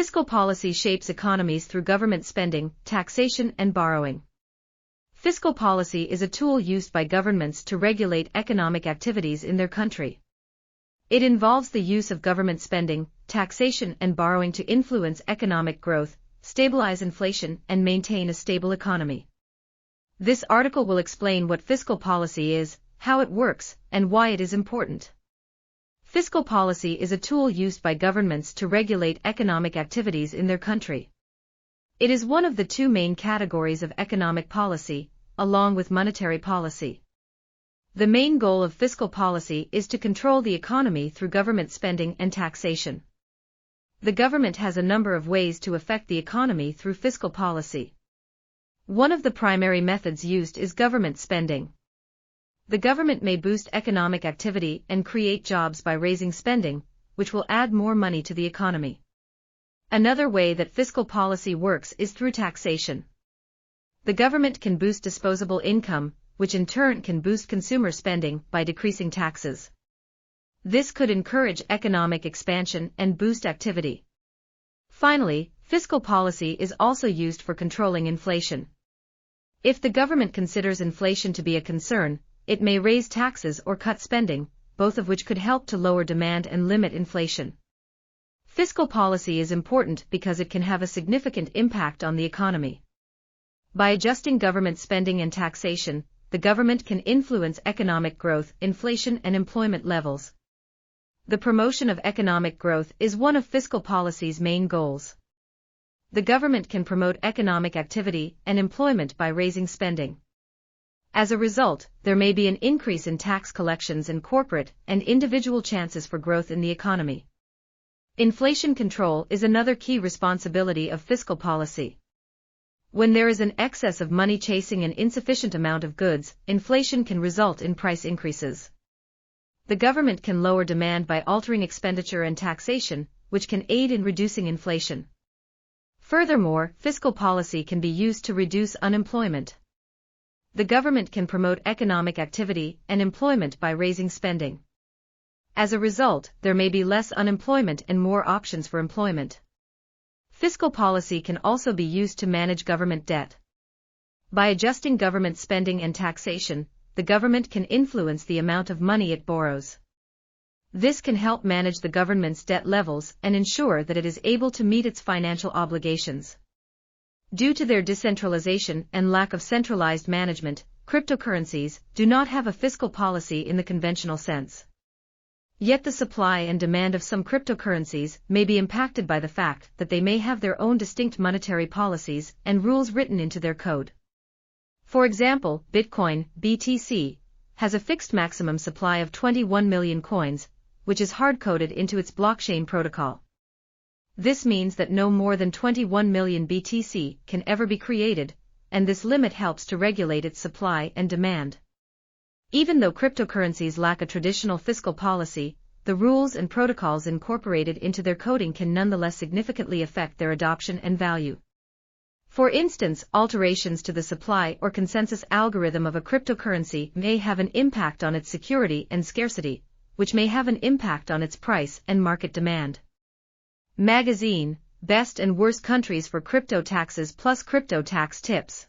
Fiscal policy shapes economies through government spending, taxation, and borrowing. Fiscal policy is a tool used by governments to regulate economic activities in their country. It involves the use of government spending, taxation, and borrowing to influence economic growth, stabilize inflation, and maintain a stable economy. This article will explain what fiscal policy is, how it works, and why it is important. Fiscal policy is a tool used by governments to regulate economic activities in their country. It is one of the two main categories of economic policy, along with monetary policy. The main goal of fiscal policy is to control the economy through government spending and taxation. The government has a number of ways to affect the economy through fiscal policy. One of the primary methods used is government spending. The government may boost economic activity and create jobs by raising spending, which will add more money to the economy. Another way that fiscal policy works is through taxation. The government can boost disposable income, which in turn can boost consumer spending by decreasing taxes. This could encourage economic expansion and boost activity. Finally, fiscal policy is also used for controlling inflation. If the government considers inflation to be a concern, it may raise taxes or cut spending, both of which could help to lower demand and limit inflation. Fiscal policy is important because it can have a significant impact on the economy. By adjusting government spending and taxation, the government can influence economic growth, inflation, and employment levels. The promotion of economic growth is one of fiscal policy's main goals. The government can promote economic activity and employment by raising spending. As a result, there may be an increase in tax collections and corporate and individual chances for growth in the economy. Inflation control is another key responsibility of fiscal policy. When there is an excess of money chasing an insufficient amount of goods, inflation can result in price increases. The government can lower demand by altering expenditure and taxation, which can aid in reducing inflation. Furthermore, fiscal policy can be used to reduce unemployment. The government can promote economic activity and employment by raising spending. As a result, there may be less unemployment and more options for employment. Fiscal policy can also be used to manage government debt. By adjusting government spending and taxation, the government can influence the amount of money it borrows. This can help manage the government's debt levels and ensure that it is able to meet its financial obligations. Due to their decentralization and lack of centralized management, cryptocurrencies do not have a fiscal policy in the conventional sense. Yet the supply and demand of some cryptocurrencies may be impacted by the fact that they may have their own distinct monetary policies and rules written into their code. For example, Bitcoin, BTC, has a fixed maximum supply of 21 million coins, which is hard-coded into its blockchain protocol. This means that no more than 21 million BTC can ever be created, and this limit helps to regulate its supply and demand. Even though cryptocurrencies lack a traditional fiscal policy, the rules and protocols incorporated into their coding can nonetheless significantly affect their adoption and value. For instance, alterations to the supply or consensus algorithm of a cryptocurrency may have an impact on its security and scarcity, which may have an impact on its price and market demand. Magazine, Best and Worst Countries for Crypto Taxes plus Crypto Tax Tips.